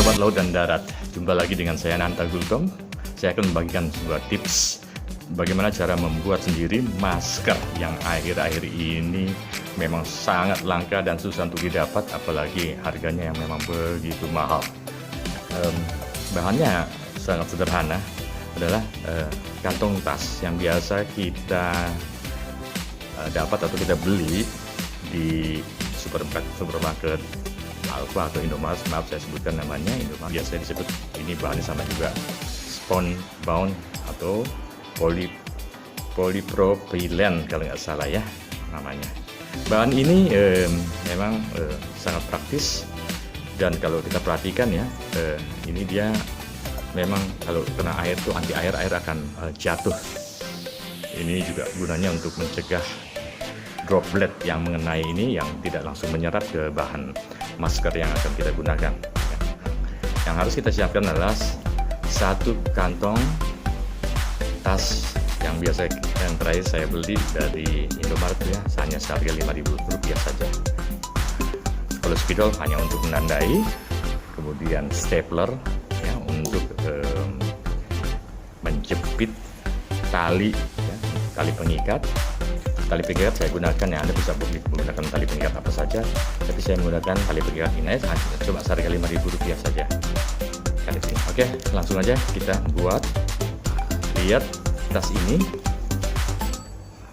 Sobat Laut dan Darat, jumpa lagi dengan saya Nanta Gultom. Saya akan membagikan sebuah tips bagaimana cara membuat sendiri masker yang akhir-akhir ini memang sangat langka dan susah untuk didapat, apalagi harganya yang memang begitu mahal. Bahannya sangat sederhana, adalah kantong tas yang biasa kita dapat atau kita beli di supermarket Alfa atau Indomaret. Maaf saya sebutkan namanya Indomaret, biasanya disebut ini bahannya sama juga, spon bound atau polypropylen kalau nggak salah ya namanya. Bahan ini memang sangat praktis, dan kalau kita perhatikan ya, ini dia memang kalau kena air tuh anti air akan jatuh. Ini juga gunanya untuk mencegah droplet yang mengenai ini, yang tidak langsung menyerap ke bahan masker yang akan kita gunakan. Yang harus kita siapkan adalah satu kantong tas yang biasa yang terakhir saya beli dari Indomaret ya, hanya seharga Rp5.000 saja. Kalau spidol hanya untuk menandai, kemudian stapler ya untuk menjepit tali ya, tali pengikat. Tali pengikat saya gunakan ya, Anda bisa menggunakan tali pengikat apa saja, tapi saya menggunakan tali pengikat ini coba seharga Rp5.000 saja. Oke, langsung aja kita buat. Lihat tas ini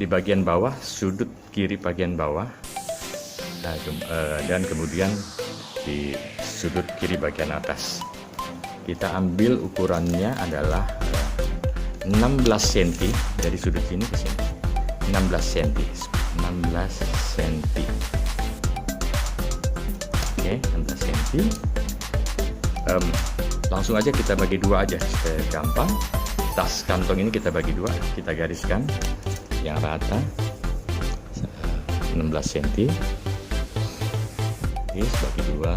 di bagian bawah, sudut kiri bagian bawah, dan kemudian di sudut kiri bagian atas. Kita ambil ukurannya adalah 16 cm dari sudut sini ke sini. 16 cm. Oke, 16 cm. Langsung aja kita bagi dua aja, gampang. Tas kantong ini kita bagi dua, kita gariskan yang rata 16 cm. Oke, bagi dua.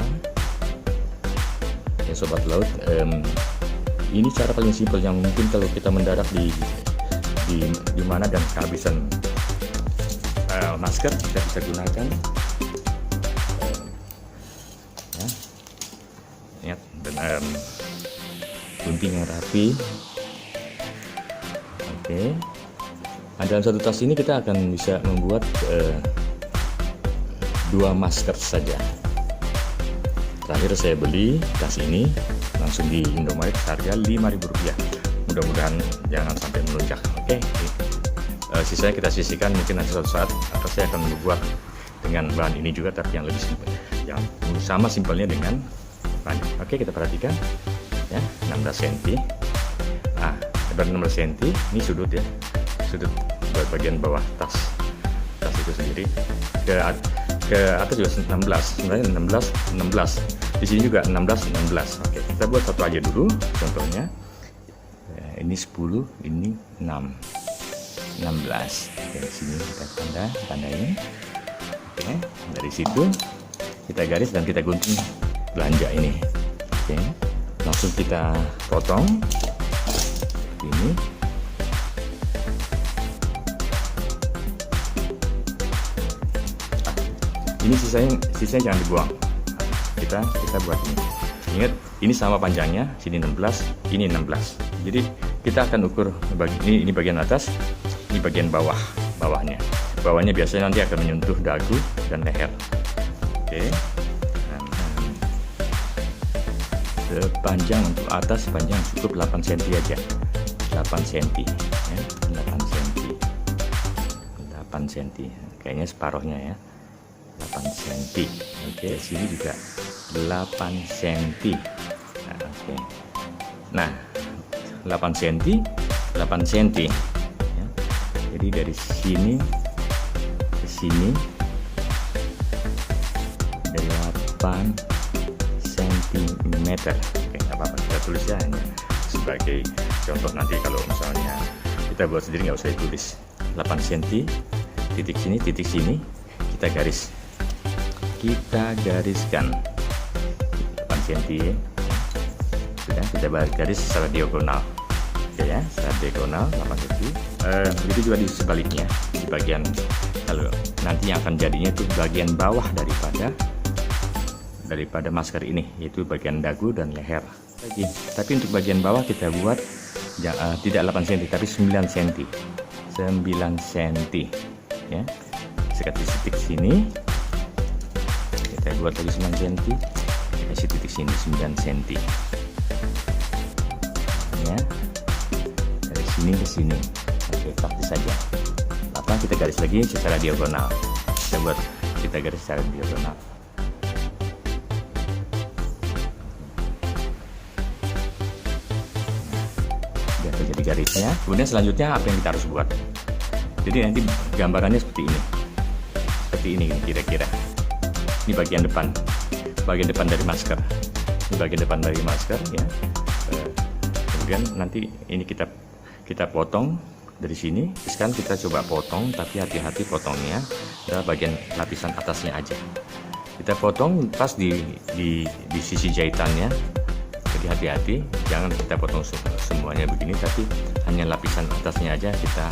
Ya Sobat Laut, ini cara paling simpel yang mungkin kalau kita mendarat di mana dan kehabisan masker, kita bisa gunakan ya, dengan gunting yang rapi. Oke, dalam satu tas ini kita akan bisa membuat 2 masker saja. Terakhir saya beli tas ini langsung di Indomaret harga Rp5.000. Mudah-mudahan jangan sampai melunjak. Oke, sisanya kita sisihkan mungkin nanti suatu saat, atau saya akan membuat dengan bahan ini juga, tapi yang lebih simpel, yang sama simpelnya dengan bahan. Oke, kita perhatikan ya, 16 cm. Nah, lebar 16 cm, ini sudut ya, sudut bagian bawah tas itu sendiri. Ke atas juga 16, sebenarnya 16. Di sini juga 16. Oke, kita buat satu aja dulu contohnya. Ini 10, ini 16. Dari sini kita tandain. Oke, dari situ kita garis dan kita gunting belanja ini. Oke, langsung kita potong ini. Ini sisanya jangan dibuang. Kita buat ini. Ingat, ini sama panjangnya, sini 16, ini 16. Jadi kita akan ukur ini bagian atas, ini bagian bawahnya. Bawahnya biasanya nanti akan menyentuh dagu dan leher. Oke. Sepanjang untuk atas, sepanjang cukup 8 cm aja. 8 cm ya, 8 cm. Kayaknya separuhnya ya. 8 cm. Oke, sini juga 8 cm. Nah, 8 cm ya. Jadi dari sini ke sini 8 cm. Oke, nggak apa-apa, kita tulis ya, hanya sebagai contoh. Nanti kalau misalnya kita buat sendiri nggak usah ditulis. 8 cm, titik sini kita gariskan 8 cm. Sudah, kita garis secara diagonal. Oke ya, secara diagonal 8 cm. Begitu juga di sebaliknya, di bagian, kalau nanti yang akan jadinya itu bagian bawah daripada masker ini, yaitu bagian dagu dan leher. Tapi untuk bagian bawah kita buat tidak 8 cm tapi 9 cm. 9 cm ya. Sekali titik sini kita buat lagi 9 cm. Kita kasih titik sini 9 cm. Ya. Dari sini ke sini. Oke, praktis saja. Apa kita garis lagi secara diagonal. Kita garis secara diagonal. Sudah terjadi garisnya. Kemudian selanjutnya apa yang kita harus buat? Jadi nanti gambarannya seperti ini. Seperti ini kira-kira. Ini bagian depan. Bagian depan dari masker. Ini bagian depan dari masker ya. Kemudian nanti ini kita potong dari sini. Sekarang kita coba potong, tapi hati-hati potongnya adalah bagian lapisan atasnya aja. Kita potong pas di sisi jahitannya. Jadi hati-hati, jangan kita potong semuanya begini, tapi hanya lapisan atasnya aja kita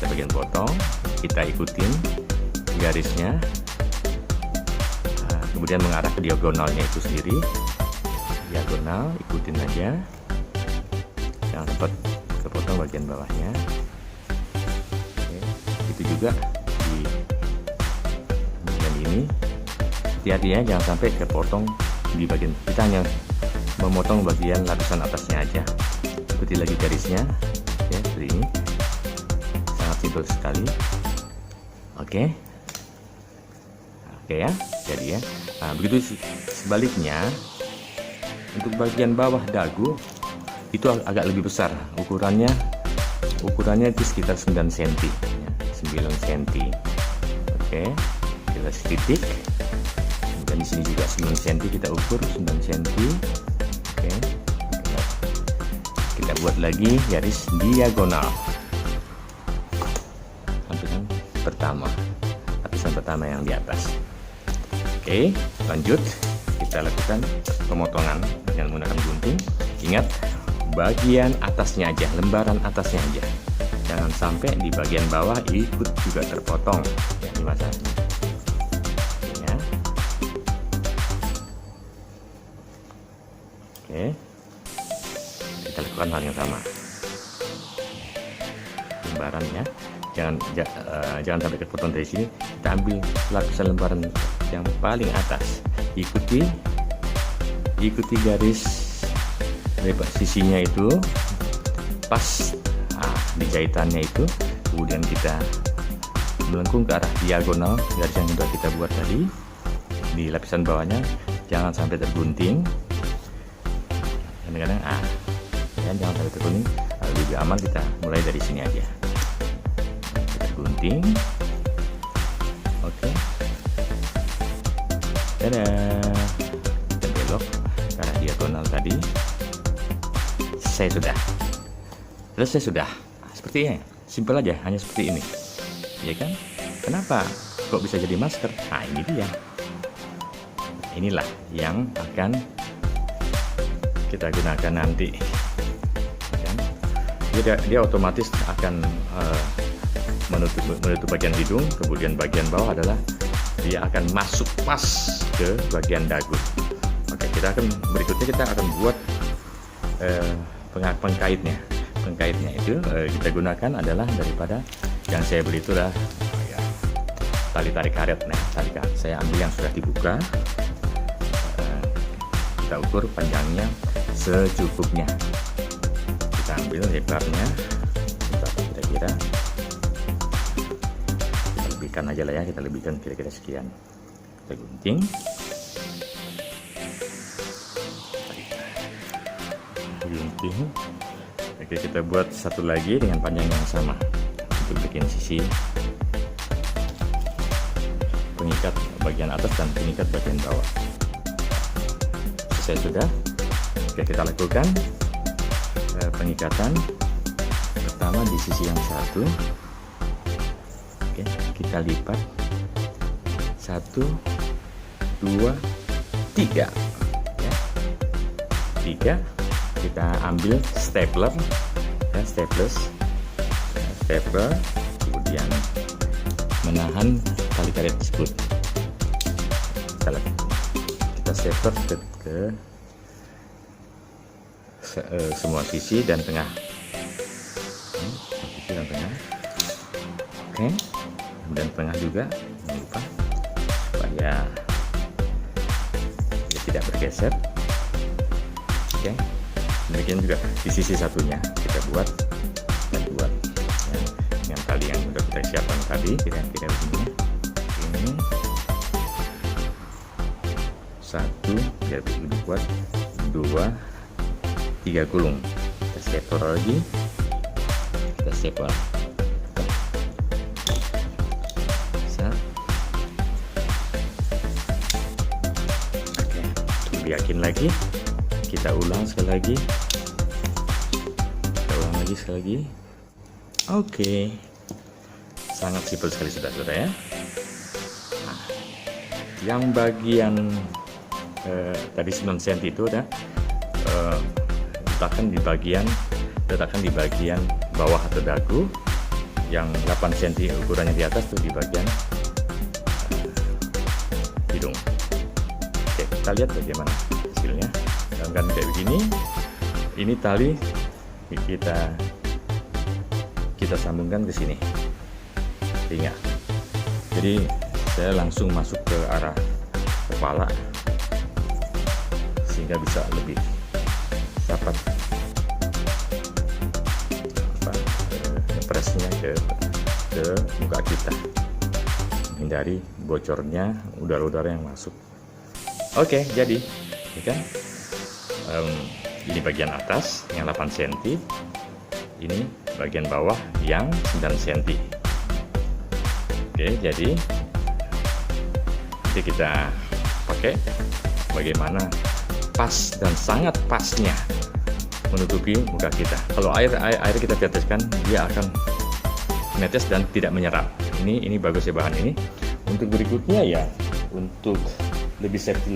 bagian potong. Kita ikutin garisnya, kemudian mengarah ke diagonalnya itu sendiri. Diagonal, ikutin aja. Jangan sempat kepotong bagian bawahnya. Oke, itu juga di bagian ini. Hati-hati ya, jangan sampai kepotong di bagian. Kita hanya memotong bagian lapisan atasnya aja. Ikuti lagi garisnya, ya seperti ini. Sangat simpel sekali. Oke, ya. Jadi ya. Nah, begitu sebaliknya untuk bagian bawah dagu itu agak lebih besar ukurannya itu sekitar 9 cm ya, 9 cm. Oke, kita titik, dan di sini juga 9 cm kita ukur 9 cm. Oke, kita buat lagi garis diagonal. Lapisan pertama yang di atas. Oke, lanjut kita lakukan pemotongan dengan menggunakan gunting. Ingat, bagian atasnya aja, lembaran atasnya aja, jangan sampai di bagian bawah ikut juga terpotong ya, ini masalahnya ya. Oke, kita lakukan hal yang sama, lembarannya jangan sampai terpotong dari sini. Kita ambil lapisan lembaran yang paling atas, ikuti garis sisinya itu pas di jahitannya itu, kemudian kita melengkung ke arah diagonal garis yang sudah kita buat tadi di lapisan bawahnya. Jangan sampai tergunting, kadang-kadang jangan sampai tergunting. Lebih aman kita mulai dari sini aja, kita gunting. Oke, dadah. Kita belok ke arah diagonal tadi. Selesai sudah. Sepertinya simpel aja, hanya seperti ini ya kan. Kenapa kok bisa jadi masker? Nah, ini dia. Inilah yang akan kita gunakan nanti ya. Dia otomatis akan menutup bagian hidung. Kemudian bagian bawah adalah dia akan masuk pas ke bagian dagu. Oke, berikutnya kita akan buat pengkaitnya itu kita gunakan adalah daripada yang saya beli itulah tali tarik karet. Nah, tali karet saya ambil yang sudah dibuka. Kita ukur panjangnya secukupnya. Kita ambil lebarnya kira-kira, kita lebihkan aja lah ya, kita lebihkan kira-kira sekian. Kita gunting. Oke, kita buat satu lagi dengan panjang yang sama untuk bikin sisi pengikat bagian atas dan pengikat bagian bawah. Selesai sudah. Oke, kita lakukan pengikatan pertama di sisi yang satu. Oke, kita lipat 1, 2, 3 ya. 3. Kita ambil stapler ya, stapler, kemudian menahan tali karet tersebut. Kita kita shaper ke semua sisi dan tengah. Sisi dan tengah. Oke, dan tengah juga jangan lupa supaya dia tidak bergeser. Oke, demikian juga di sisi satunya kita buat ya, dengan tali yang sudah kita siapkan tadi, kira-kira begini. Ini satu biar lebih kuat, 2, 3 gulung. Kita shaper lagi, kita shaper. Oke, lebih yakin lagi. Kita ulang sekali lagi. Oke, sangat simpel sekali saudara-saudara ya. Nah, yang bagian tadi 9 cm itu ada letakkan di bagian bawah atau dagu. Yang 8 cm ukurannya di atas tuh di bagian hidung. Oke, kita lihat bagaimana hasilnya. Dan kan kayak begini. Ini tali kita sambungkan ke sini, telinga. Jadi saya langsung masuk ke arah kepala sehingga bisa lebih dapat presnya ke muka kita, menghindari bocornya udara-udara yang masuk. Oke, jadi ya kan, ini bagian atas yang 8 cm, ini bagian bawah yang 9 cm. Oke, jadi nanti kita pakai bagaimana pas dan sangat pasnya menutupi muka kita. Kalau air kita teteskan, dia akan menetes dan tidak menyerap. Ini bagus ya bahan ini. Untuk berikutnya ya, untuk lebih safety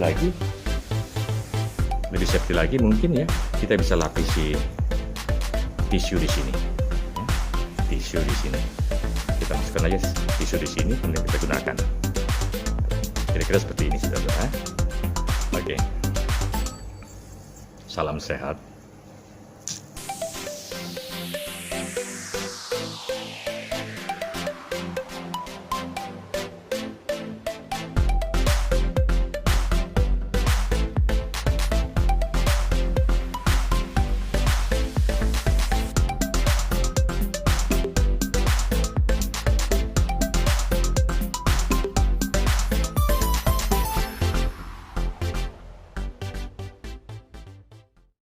lagi mungkin ya, kita bisa lapisi tisu di sini. Ya, tisu di sini. Kita masukkan aja tisu di sini, kemudian kita gunakan. Kira-kira seperti ini, saudara. Oke. Salam sehat.